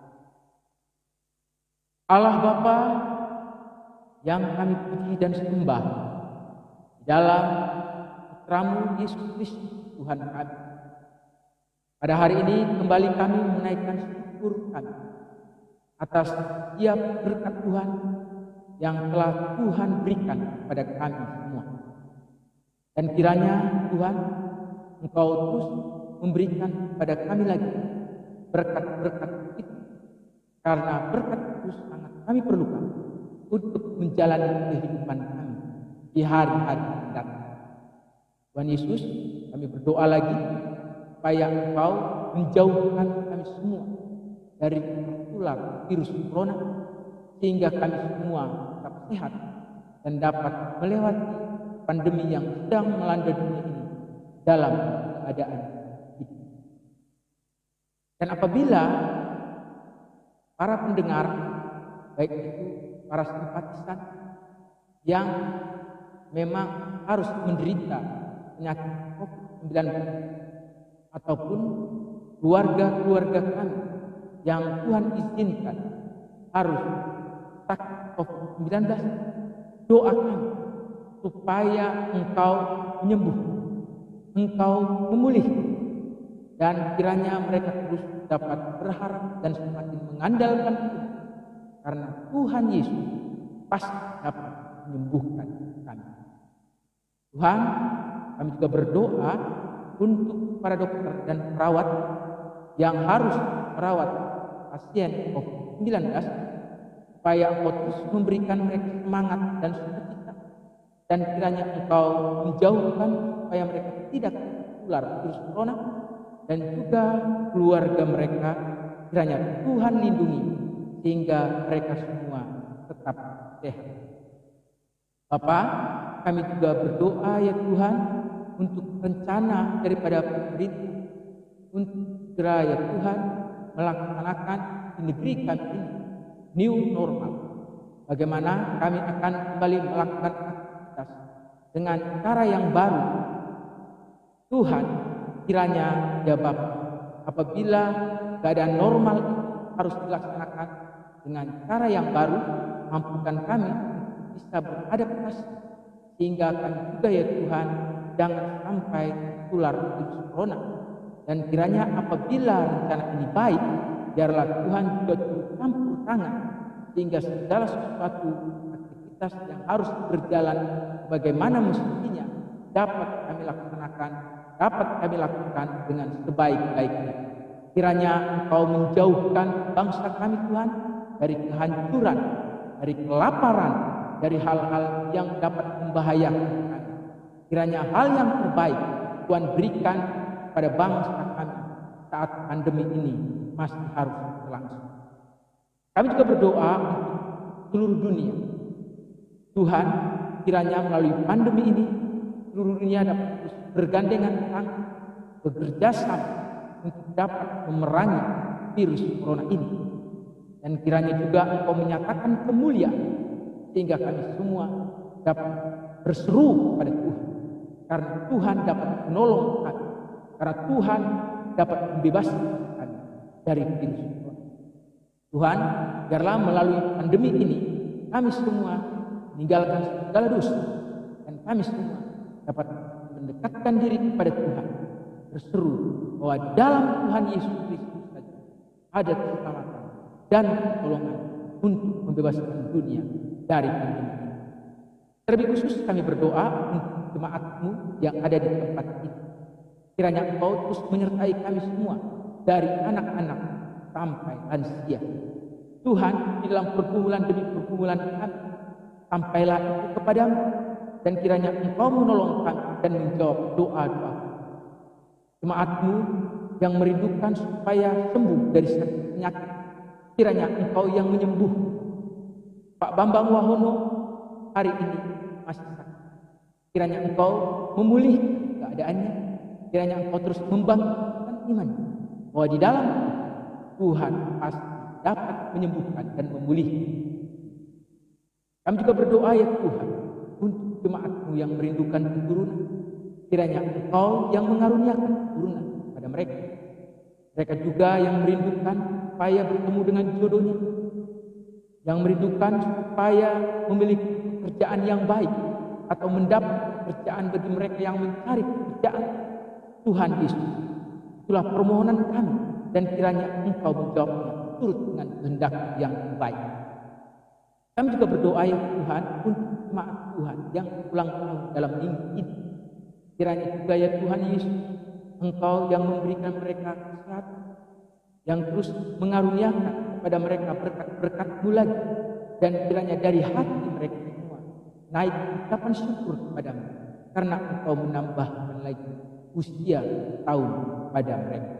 Allah Bapa yang kami puji dan sembah di dalam Putra-Mu Yesus Kristus Tuhan kami. Pada hari ini kembali kami menaikkan syukur kami atas setiap berkat Tuhan yang telah Tuhan berikan kepada kami semua. Dan kiranya Tuhan, Engkau terus memberikan kepada kami lagi berkat-berkat itu, karena berkat itu sangat kami perlukan untuk menjalani kehidupan kami di hari-hari mendatang. Tuhan Yesus, kami berdoa lagi supaya Engkau menjauhkan kami semua dari tertular virus corona, sehingga kami semua tetap sehat dan dapat melewati pandemi yang sedang melanda dunia ini dalam keadaan hidup. Dan apabila para pendengar, baik itu para simpatisan yang memang harus menderita penyakit COVID-19, ataupun keluarga-keluarga kami yang Tuhan izinkan harus sakit COVID-19, doakan supaya Engkau menyembuhkan, Engkau memulihkan, dan kiranya mereka terus dapat berharap dan semakin mengandalkan Tuhan, karena Tuhan Yesus pasti dapat menyembuhkan kami. Tuhan, kami juga berdoa untuk para dokter dan perawat yang harus merawat pasien COVID-19, supaya Engkau terus memberikan mereka semangat dan sukacita, dan kiranya Engkau menjauhkan supaya mereka tidak tertular virus corona, dan juga keluarga mereka kiranya Tuhan lindungi sehingga mereka semua tetap sehat. Bapa, kami juga berdoa ya Tuhan untuk rencana daripada pemerintah untuk segera ya Tuhan melaksanakan di negeri kami ini new normal. Bagaimana kami akan kembali melakukan aktivitas dengan cara yang baru. Tuhan, kiranya ya Bapa, apabila keadaan normal harus dilaksanakan dengan cara yang baru, mampukan kami bisa beradaptasi, sehingga kami juga ya Tuhan jangan sampai tertular virus corona. Dan kiranya apabila rencana ini baik, biarlah Tuhan juga turut campur tangan, sehingga segala sesuatu aktivitas yang harus berjalan bagaimana mestinya dapat kami laksanakan, dapat kami lakukan dengan sebaik-baiknya. Kiranya Engkau menjauhkan bangsa kami Tuhan dari kehancuran, dari kelaparan, dari hal-hal yang dapat membahayakan kami. Kiranya hal yang terbaik Tuhan berikan pada bangsa kami saat pandemi ini masih harus berlangsung. Kami juga berdoa untuk seluruh dunia. Tuhan, kiranya melalui pandemi ini seluruh dunia dapat terus bergandengan tangan, bekerja sama untuk dapat memerangi virus corona ini. Dan kiranya juga Engkau menyatakan kemuliaan sehingga kami semua dapat berseru pada Tuhan, karena Tuhan dapat menolong kami, karena Tuhan dapat membebaskan kami dari virus corona. Tuhan, biarlah melalui pandemi ini kami semua meninggalkan segala dosa, dan kami semua dapat mendekatkan diri kepada Tuhan, berseru bahwa dalam Tuhan Yesus Kristus saja ada keselamatan dan pertolongan untuk membebaskan dunia dari pandemi ini. Terlebih khusus kami berdoa untuk jemaat-Mu yang ada di tempat ini. Kiranya Engkau terus menyertai kami semua, dari anak-anak sampai lansia. Tuhan, di dalam pergumulan demi pergumulan kami, sampailah itu kepadamu, dan kiranya Engkau menolong kami dan menjawab doa-doa. Jemaat-Mu yang merindukan supaya sembuh dari sakit penyakit, kiranya Engkau yang menyembuh. Pak Bambang Wahono hari ini masih sakit. Kiranya Engkau memulihkan keadaannya. Kiranya Engkau terus membangkitkan iman bahwa di dalam Tuhan pasti dapat menyembuhkan dan memulihkan. Kami juga berdoa ya Tuhan untuk jemaat-Mu yang merindukan keturunan. Kiranya Engkau yang mengaruniakan keturunan pada mereka. Mereka juga yang merindukan supaya bertemu dengan jodohnya, yang merindukan supaya memiliki pekerjaan yang baik atau mendapat pekerjaan bagi mereka yang mencari pekerjaan. Tuhan Yesus, itulah permohonan kami, dan kiranya Engkau menjawabnya turut dengan kehendak yang baik. Kami juga berdoa ya Tuhan untuk jemaat Tuhan yang ulang tahun dalam minggu ini. Kiranya juga ya Tuhan Yesus, Engkau yang memberikan mereka kesehatan, yang terus mengaruniakan kepada mereka berkat-berkat-Mu lagi, dan kiranya dari hati mereka semua naik ucapan syukur kepadamu, karena Engkau menambahkan lagi usia tahun pada mereka.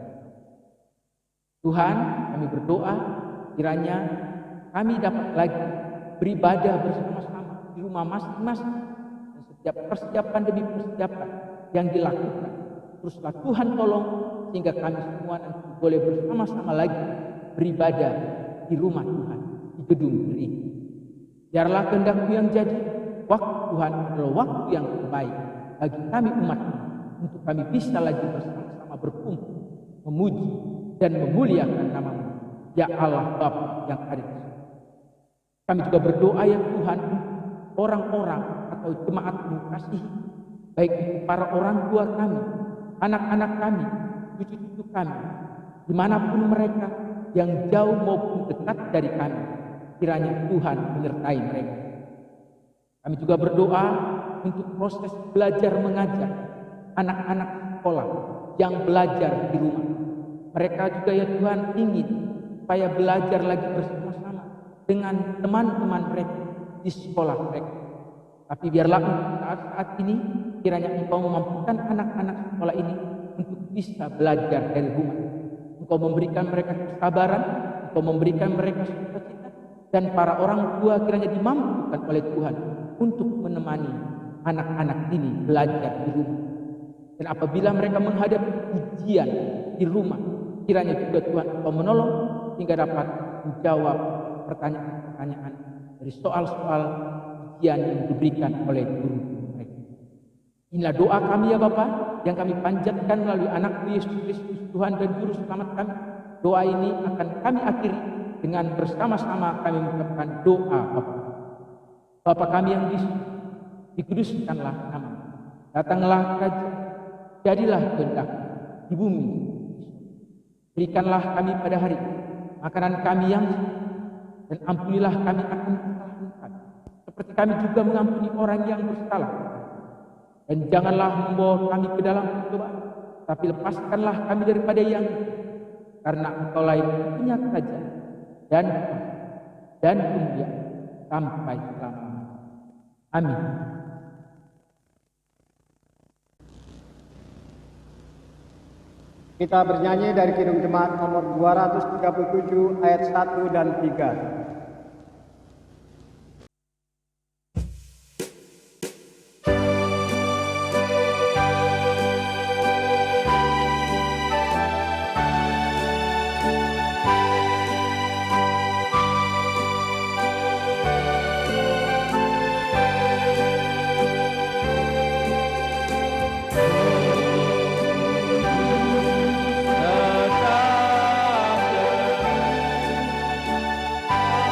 Tuhan, kami berdoa kiranya kami dapat lagi beribadah bersama-sama di rumah masing-masing, dan setiap persiapan demi persiapan yang dilakukan, teruslah Tuhan tolong sehingga kami semua nanti boleh bersama-sama lagi beribadah di rumah Tuhan, di gedung ini. Biarlah kehendak-Mu yang jadi. Waktu Tuhan adalah waktu yang terbaik bagi kami umat-Mu, untuk kami bisa lagi bersama-sama berkumpul, memuji dan memuliakan nama-Mu, ya Allah Bapa yang ada di surga. Kami juga berdoa ya Tuhan, orang-orang atau jemaat-Mu kasih, baik itu para orang tua kami, anak-anak kami, cucu-cucu kami, dimanapun mereka, yang jauh maupun dekat dari kami, kiranya Tuhan menyertai mereka. Kami juga berdoa untuk proses belajar mengajar anak-anak sekolah yang belajar di rumah. Mereka juga ya Tuhan ingin supaya belajar lagi bersama-sama dengan teman-teman mereka di sekolah mereka. Tapi biarlah saat ini kiranya Engkau memampukan anak-anak sekolah ini untuk bisa belajar dari rumah. Engkau memberikan mereka kesabaran, Engkau memberikan mereka sukacita, dan para orang tua kiranya dimampukan oleh Tuhan untuk menemani anak-anak ini belajar di rumah. Dan apabila mereka menghadapi ujian di rumah, kiranya juga Tuhan Engkau menolong sehingga dapat menjawab pertanyaan-pertanyaan dari soal-soal ujian yang diberikan oleh guru mereka. Inilah doa kami ya Bapa, yang kami panjatkan melalui anak Yesus Kristus, Tuhan dan Juru Selamat kami. Doa ini akan kami akhiri dengan bersama-sama kami mengucapkan doa Bapa. Bapa kami yang di surga, dikuduskanlah nama-Mu. Datanglah kerajaan, jadilah kehendak di bumi. Berikanlah kami pada hari ini makanan kami yang dan ampunilah kami akan kesalahan kami, seperti kami juga mengampuni orang yang bersalah. Dan janganlah membawa kami ke dalam pencobaan, tapi lepaskanlah kami daripada yang, karena Engkau yang punya kerajaan dan kuasa dan kemuliaan sampai selama-lamanya. Amin. Kita bernyanyi dari Kidung Jemaat nomor 237 ayat 1 dan 3. Tetap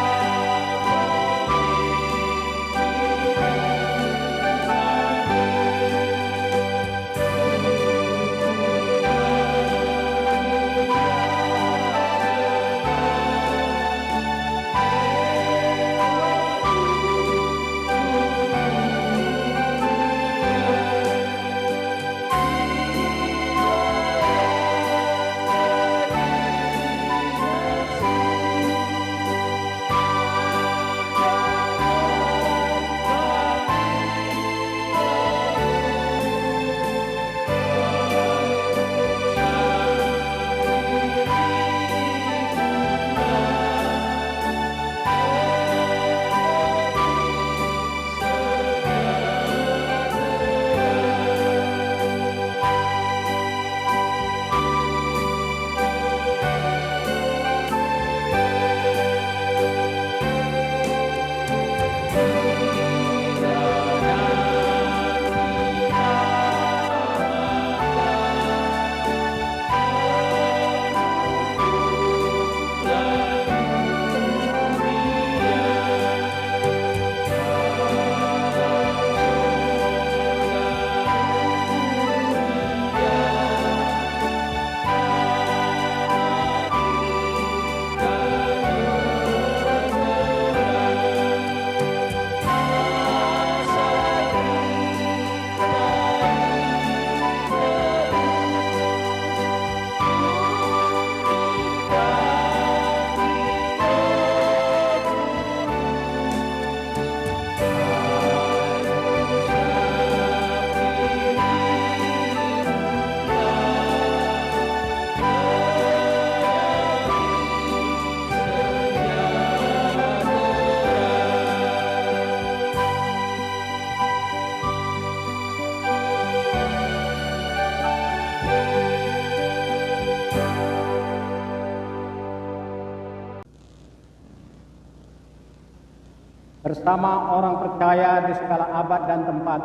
bersama orang percaya di segala abad dan tempat.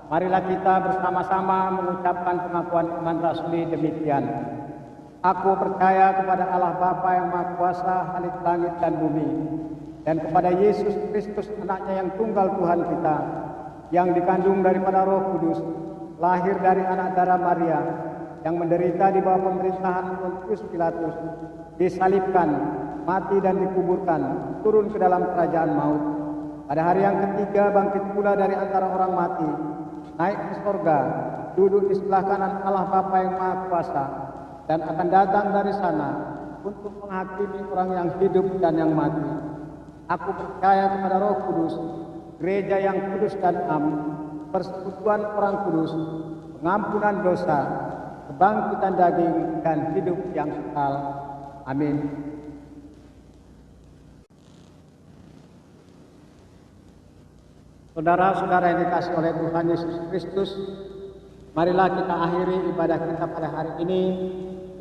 Marilah kita bersama-sama mengucapkan pengakuan iman rasuli demikian. Aku percaya kepada Allah Bapa yang Maha Kuasa, Khalik langit dan bumi, dan kepada Yesus Kristus, anaknya yang tunggal Tuhan kita, yang dikandung daripada Roh Kudus, lahir dari anak darah Maria, yang menderita di bawah pemerintahan Pontius Pilatus, disalibkan, mati dan dikuburkan, turun ke dalam kerajaan maut. Pada hari yang ketiga bangkit pula dari antara orang mati, naik ke sorga, duduk di sebelah kanan Allah Bapa yang Maha Kuasa, dan akan datang dari sana untuk menghakimi orang yang hidup dan yang mati. Aku percaya kepada Roh Kudus, gereja yang kudus dan am, persekutuan orang kudus, pengampunan dosa, kebangkitan daging, dan hidup yang kekal. Amin. Saudara-saudara yang dikasihi oleh Tuhan Yesus Kristus, marilah kita akhiri ibadah kita pada hari ini.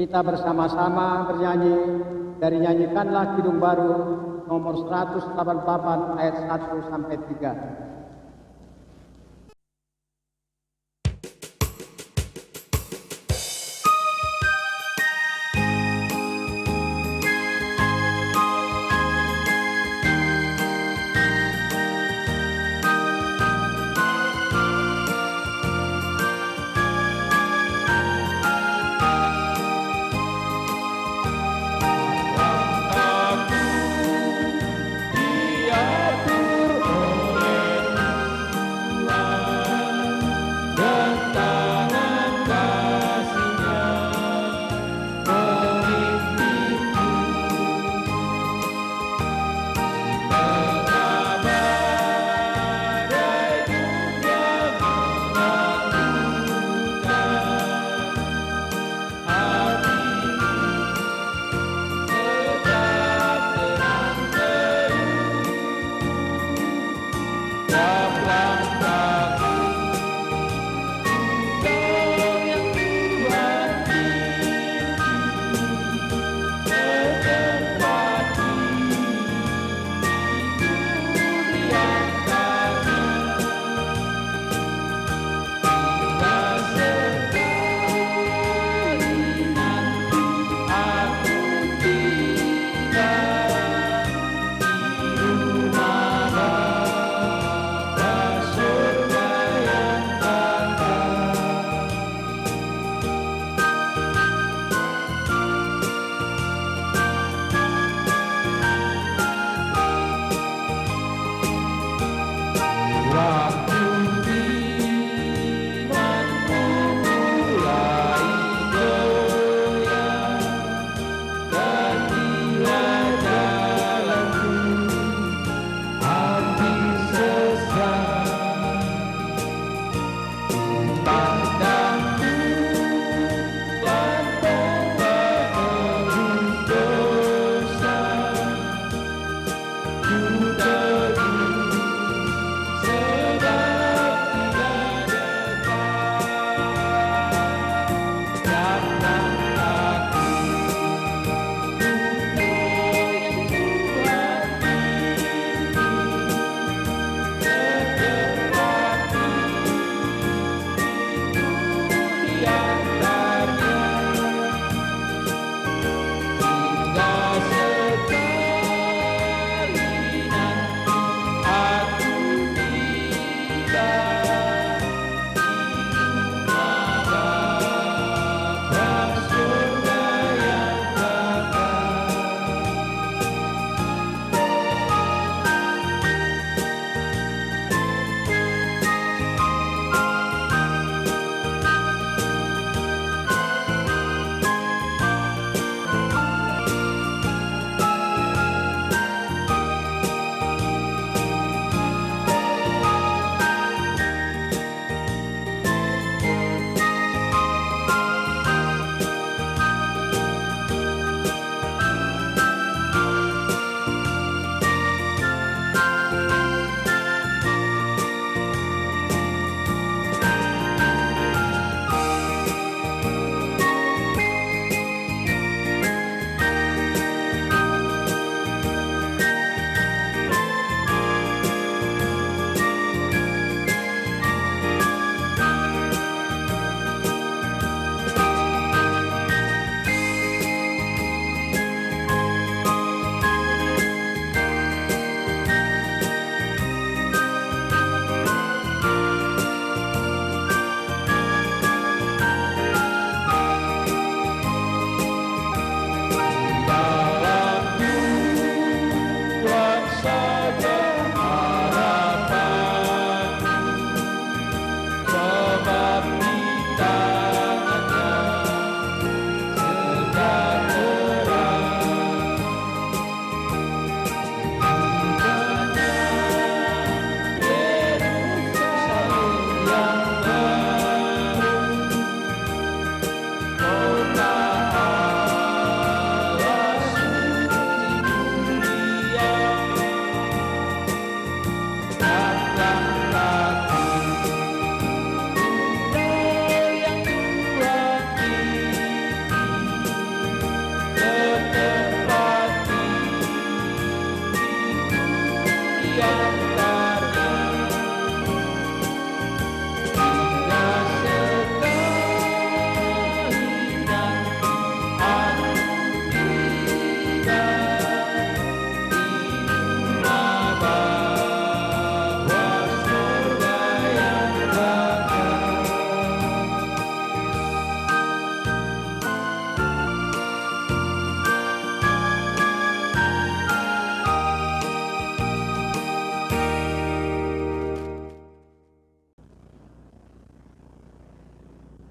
Kita bersama-sama bernyanyi dari Nyanyikanlah Kidung Baru nomor 188 ayat 1 sampai 3.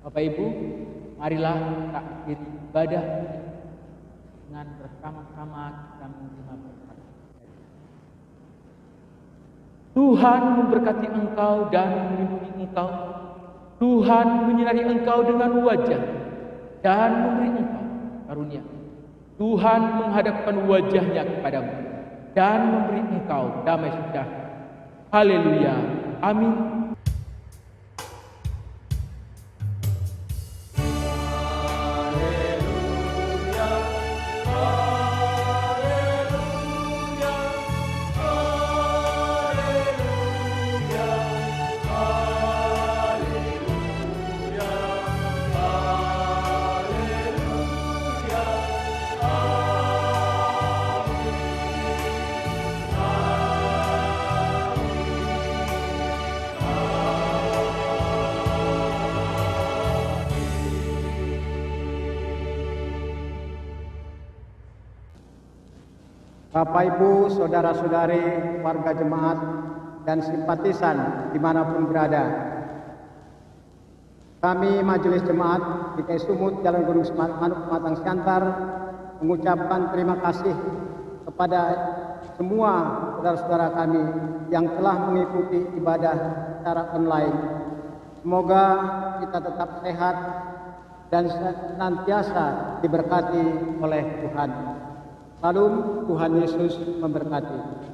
Bapak Ibu, marilah kita akhiri ibadah dengan bersama-sama kita menerima berkat. Tuhan memberkati engkau dan melindungi engkau. Tuhan menyinari engkau dengan wajah dan memberi engkau karunia. Tuhan menghadapkan wajahnya kepadamu dan memberi engkau damai sejahtera. Haleluya. Amin. Bapak, Ibu, saudara-saudari, warga jemaat, dan simpatisan dimanapun berada. Kami Majelis Jemaat GKI Sumut Jalan Gunung Manuk Pematang Siantar mengucapkan terima kasih kepada semua saudara-saudara kami yang telah mengikuti ibadah secara online. Semoga kita tetap sehat dan senantiasa diberkati oleh Tuhan. Salam, Tuhan Yesus memberkati.